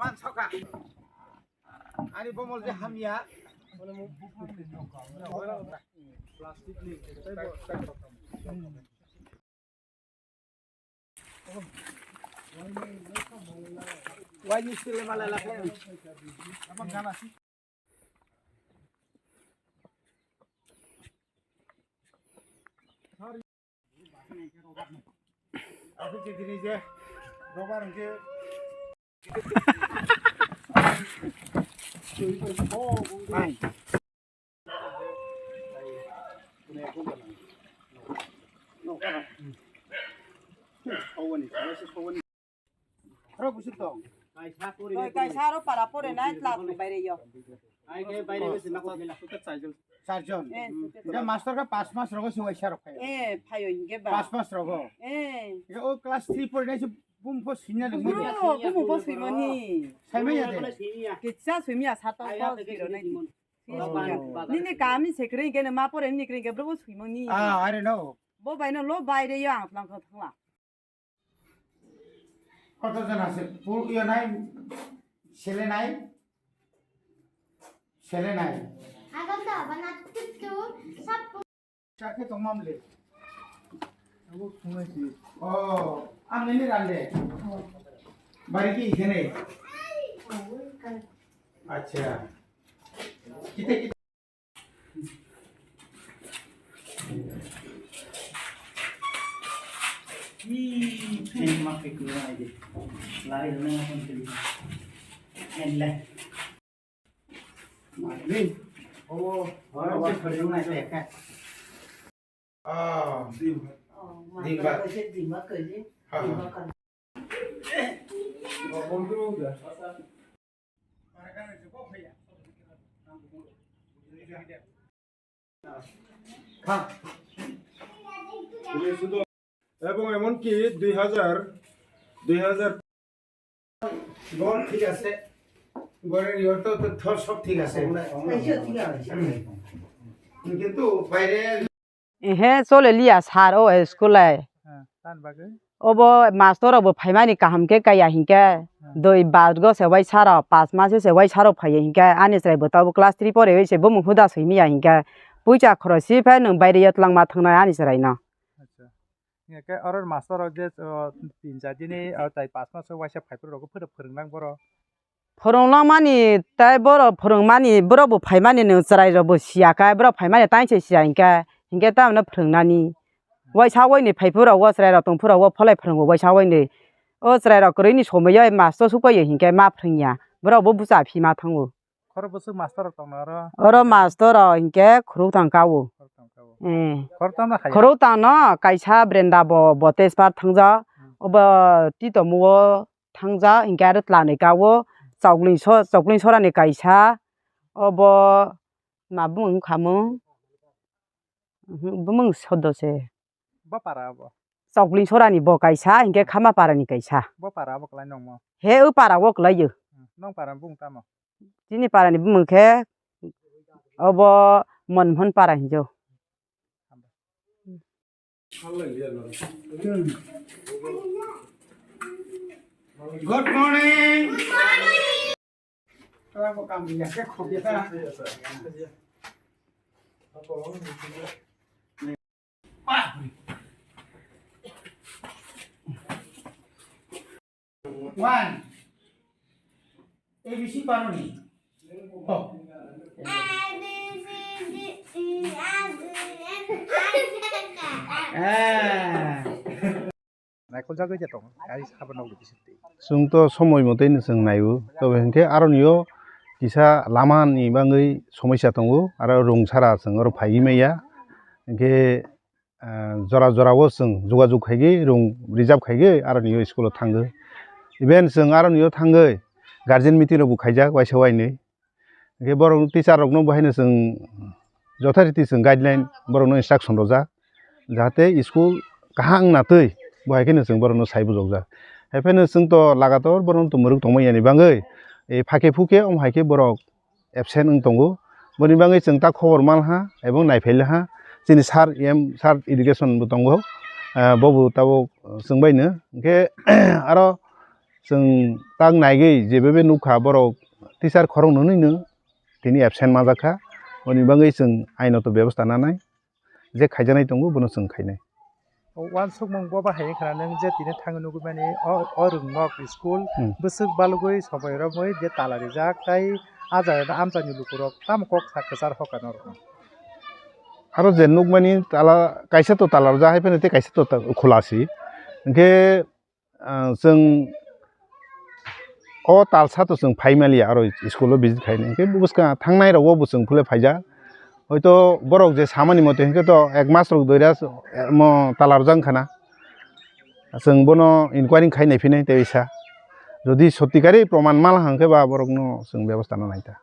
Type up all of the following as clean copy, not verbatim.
मान सका आणि बोमल जे हामिया वाई निस्किले मलाई लाग्छ अब गाना सी aku jadi je robar ke ai Kaisaro para pore na itlat bayre yo. ai ke bayre ke na ko চারজন এটা মাস্টার কা 5 মাস রগো সিওই সার খায় ফায়ো ইনগে বা 5 মাস রগো ও ক্লাস 3 পড়ে নাইছে বুমফো সিনা দে বুমফো সিমনি সাইমাইয়া দে কিছা সুমিয়া সাতা পো সিরো নাই নিনে কামি সেক্রে ইনগে মা পরে নিক্রে ইনগে ব্রবো সুইমনি আরে নো বো বাইনো লো বাইরে ইয়া আপলাং খ থাংলা কতজন আছে পুরো ইয়া নাই ছেলে নাই ছেলে নাই আগন্তা বানাতুতু সব চাকে তোমামলে ও শুনেছি ও আমি নি রান্ডে বাড়ি কি এখানে আচ্ছা কিতে কি এই মাকে কুরা আইদে লাই না কোন করি এলে মাগরি 오, 와, 그러나 이렇게. 아, 님 봐. এবং এমনকি 2000 গড় ঠিক আছে গড়ের ইয়র তো থর সব ঠিক আছে কিন্তু বাইরে হে চলে লিয়া সার ও স্কুলে ওবো মাস্টার ওবো ফাইমানি কাহামকে কায়া হিংকে দই বাদগো সেवाई सारा 5 मास सेवाई सारा फाय हिंके आनिस्राय बताव क्लास 3 परे होइसे बमु हुदा सैमिया हिंके बुइचा खरसि फै नों बायरे यतलां मा थांनाय आनिस्राय ना अच्छा हिंके अरर मास्टर जे 3-4 दिनै 5 मास वाइसा फाइफोर रगो फोरोंनां बर फोरोंलां मानि ताय बर फोरोंमानि बरबो फाइमानि नों जराय रबो सियाका बर फाइमानि ताइसे सिया हिंके तामनो फोरोंनानि वाइसा वाइनि फाइफोराव वासराय र तंफोराव फलाय फोरोंबो वाइसा वाइनि ओ जराय र करैनि समयो मास्टर सुपयो हिंके मा फोरोंया बरबो बुजा फिमा थांगो खरबसो मास्टर तंना अर मास्टर हिंके खरौ थांकावो खरौ थांना काइसा ब्रेन्डा बतेस पार थांजा अब तितमो थांजा हिंके आरो तलानै गावो चावग्लिं सरानि काइसा अब मा बुङो खामो बुङो सदसे बापारा अब चावग्लिं सरानि ब काइसा हिंके खामा पारानि काइसा बापारा अब क्लाय नंमो हे ओ पारा वकलायो नं पारा बुं तामो दिनि पारानि बुङोखे अब मनमोन पारा हिजो good morning tôi có cầm gì cái khổ vậy ta one ABC পারো নি नायखल जागै जेतों गारि साबनाव बिसिति जोंथ' समय मथैनो जों नायो तबे हेंखे आरनियो किसा लामानि बाङै समस्या दङ आरो रंसारा जों आरो फायिमाया हेंखे जरा जरावो जों जगाजग खायगे रं रिजार्भ खायगे आरनियो स्कुलाव थाङो इभेन जों आरनियो थाङो गार्जेन मिटिंआव खायजा वाइसा वाइनै हेंखे बर' टिचारनो बाहायनो जों जथारिटि जों गाइडलाइन बर'नो इन्स्ट्राक्सन रजा जाहाथे स्कुल काहां नातै बहायखैनो जों बर'नो साइबो जगजा हेफायनो जोंथ' लागातर बर'नो मुरुग दंमायानि बाङै ए फाके फुके हायके बर' एबसेन्ट दंगो बनि बाङै जों ता खबर मालहा एबं नायफैलहा जोंनि सार इडुकेसनबो दंगो बबो ताबो जोंबायनो ओंखे आरो जों तां नायगै जेबो बे नुखा बरक टिचार खरं नुनैनो दिनै एबसेन्ट मा जाखा अनि बाङै जों आइनत बेबस्था नानाय जे खायजानाय दङ बनो जों खायनाय वान सुक मंगबो बाहाय खाना नों जे तिने थाङो नुगु माने अ रुंनक स्कुल बोसोक बालुगै सबायरमै जे तालारि जाक ताइ आजा आमजानि लुकुरक तामकक साकसार हकानर आरो जे नुक माने ताला कायसे तो तालार जाहाय फैनो ते कायसे तो खुलासि ओंखे जों अ तालसा तो जों फाइमालिया आरो स्कुलाव बिजिट खायनो ओंखे बुसका थांनाय रावबो जों फुले फायजा হয়তো বরক যে সামানি মতে হেঁকে তো 1 মাস রক দইরা ম তালার জাং খানা जों বনো ইনকোয়ারি খাই নাইফিনাই তেইসা যদি সত্যিকারই প্রমাণ মাল হাंखे বা বরক নো जों ব্যবস্থা না নাইতা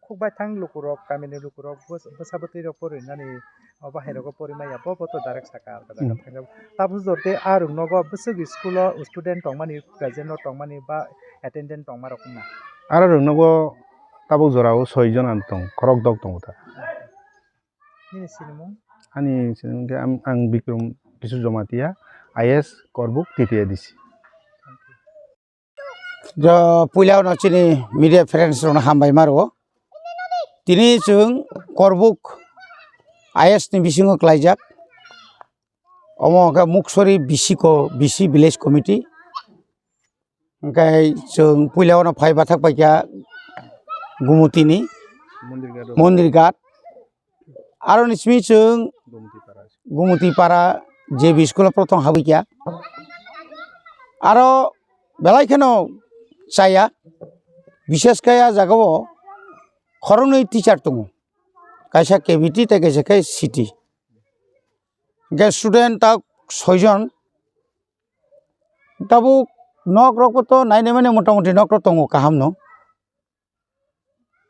খুববাই থাং লুকুরক কামিনি লুকুরক বসাবতি রক পরিনানি বাহিরক পরিমায়া ববতো ডাইরেক্ট সাকা আলকা থাঙ্গা তাবু জরতে আর নগ বসক স্কুল স্টুডেন্ট টংমানি প্রেজেন্ট টংমানি বা অ্যাটেন্ডেন্ট টংমা রকমনা আর রংনগো তাবু জরাও 6 জন আনতং খরক দক দংতা नि cinema ani sinungke ang Bikram Kisu Jomatia IS Korbuk TTADC जो पुलाव नचिनि मीडिया फ्रेंड्स रन हामबाय मारो तिनि जों करबुक आईएस नि बिसिङो क्लाइजाक अमोगा मुक्सरी बिसि विलेज कमिटी ओंखाय जों पुलाव न फाय बाथाक बायका गुमुतिनि मन्दिर घाट आरो निसमि जों गुमुति पारा जे स्कुल प्रथम हाबैया आरो बेलायखनो चाया विशेष काया जागाव खरंनै टीचार दङ कायसा केभिटी ते कायसा काय सिटी गे स्टूडेंट ता 6 जन ताबो नक रक तो नायने माने मोटामोटी नक रक दङ काहामनो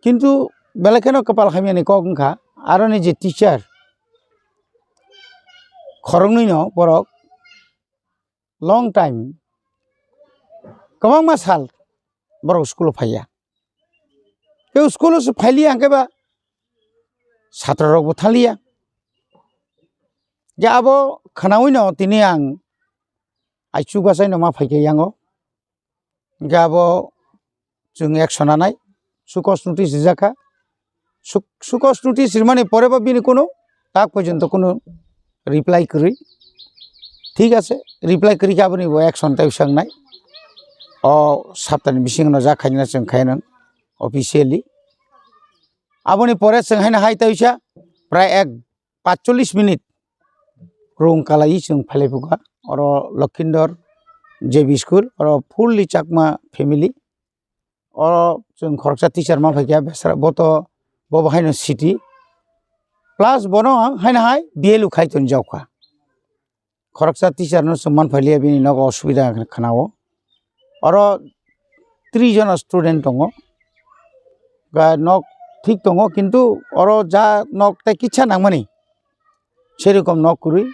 किन्तु बेलायखनो कपाल खामियानि कगंखा आरो नि जे टीचार खरंनै न बरक लंग टाइम गोबां मासाल बरक स्कुल फाया बे स्कुल से फाइलिया आंकेबा छात्र रक थालिया जे आबो खनावै न तिनि आं आइचु गासाय न मा फाइके यांगो गाबो जों एक्शन आनाय सुकस नोटिस जाखा सुकस नोटिस माने परेबा बिनि कोनो ताक पर्यन्त कोनो रिप्लाई करै ठीक আছে रिप्लाई करि गाबोनि बो एक्शन ताइ सांनाय अ सप्ताहनि बिसिङाव जाखायना जों खायनों अफिसियली आबोनि परे जों हायना हाय ताइसा प्राय 45 मिनिट रों कालायि जों फायलायबुगा और लखिंदर जेबी स्कुल और फुल्ली चाकमा फैमिली और जों खरकसा टीचार मा फायगा बेसरा बतो बहायनो सिटी प्लस बनो हायना हाय बिएलु खायतन जावखा खरकसा टीचार न सम्मान फायलिया बिनि नग असुबिदा खानाव और 3 जन स्टूडेंट दङ गा नक ठीक दङ किन्तु और जा नक ता किच्छा नांमानि सेरकम नक करै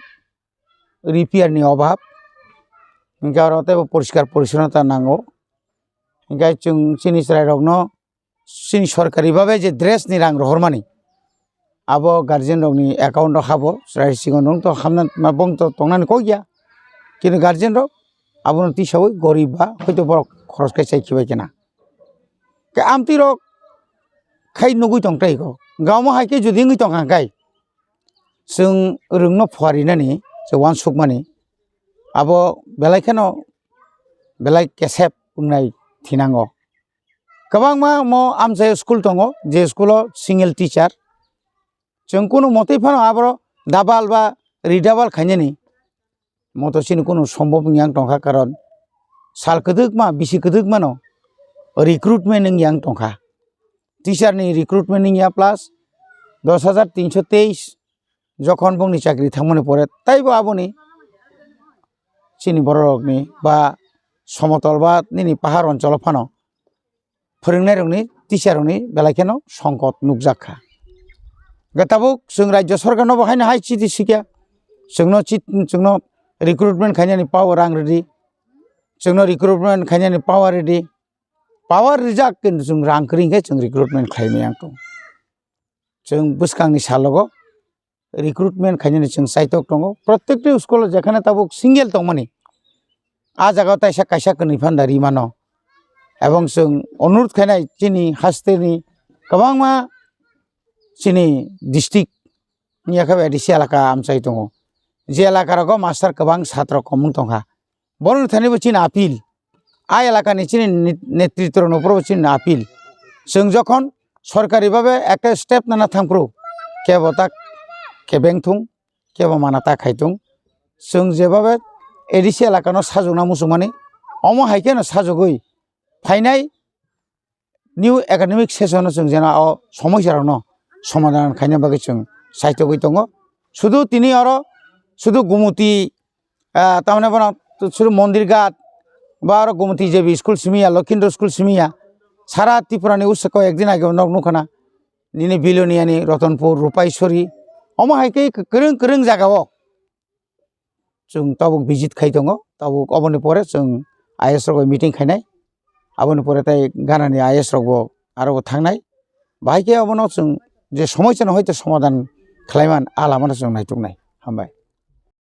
रिपेयार नि अभाब इनका और ते परिष्कार परिच्छन्नता नांगौ इनका जों सिनिसराय रगनो सिनि सरकारि भाबे जे ड्रेस नि रां रहरमानि आबो गार्जियन रगनि एकाउन्ट हाबो राय सिगन नों तो खामना मा बंग तो तंनानि को गया किन्तु गार्जियन रग आबोन तिसावै गरिबा हयतो बर खरस खाय सायखिबाय केना के आमति रक खाय नगुइ तंगताय को गावमा हायके जुदि ngै तंगाय जों रोंनो फवारिनानि जे वान सुक मानि आबो बेलायखनो बेलाय केसेप बुंनाय थिनांगो गोबां मा म आमसाय स्कुल दङ जे स्कुलाव सिंगल टीचार जों कोनो मते फानो आबो डाबल बा रिडाबल खायनानि मतसिन कोनो सम्भव यांग टंखा कारण साल कदक मा बिसि कदक मानो रिक्रुटमेंट यांग टंखा टीचार नि रिक्रुटमेंट या प्लस 10,323 जखन बंगनि चाकरि थांमोने परे ताइबो आबोनि सिनि बररकनि बा समतल बा निनि पाहार अञ्चल फानो फोरोंनाय रंनि टीचार रंनि बेलायखेनो संकट नुकजाखा गताबो जों राज्य सरकारनो बाहायनो हाय चिटि सिकिया जोंनो रिक्रुटमेंट खायनानि पावर आं रेडी जोंनो रिक्रुटमेंट खायनानि पावर रेडी पावर रिजाक किन्तु जों रां करिंगे जों रिक्रुटमेंट खायनाय आंखौ जों बुसखांनि सालगो रिक्रुटमेंट खायनानि जों साइटक दङ प्रत्येकटी स्कुल जेखाने ताबो सिंगल दंमानि आ जागाव ताइसा काइसा कनि फान्दारि मानो एवं जों अनुरोध खालामनाय जोंनि हास्टेलनि गोबां मा जोंनि डिस्ट्रिक्ट नि एकेबारे एडिसि एलाका आमचाइ दङ जे एलाकाराव मास्टार गोबां छात्र कमन दंहा बर'नि थानायबो चिन आपिल आ एलाकानि चिन नेतृत्व न'फ्राव चिन आपिल जों जखन सरकारिभाবে একটা स्टेप नाना थांफ्रौ केबो ता केबेंथुं केबो मानाता खाइथुं जों जेभाবে एडिसि एलाकानो साजुना मुसुमानि अमो हाइकेनो साजुगै फाइनाय निउ एकाडेमिक सेसन जों जेना समस्यारावनो समाधान खायनो बागै जों साहित्यगै दङ শুধু তিনি आरो শুধু गुमुती तारमाने बना শুধু मन्दिर घाट बा आरो गुमुती जेबि स्कुल सिमिया लखिन्द्र स्कुल सिमिया सारा त्रिपुरानि उसको एकदिन आगे नुखाना निनि बिलोनियानि रतनपुर रुपाइश्वरी अमा हाइके गोरों गोरों जागाव जों ताबुक भिजिट खाइ दङ ताबुक अबनि परे जों आइएस रग मिटिं खायनाय अबनि परे ताइ गानानि आइएस रग आरो थांनाय बाहायके अबनो जों जे समस्या हयतो समाधान खालायमान आलामानो जों नायथुंनाय हामबाय।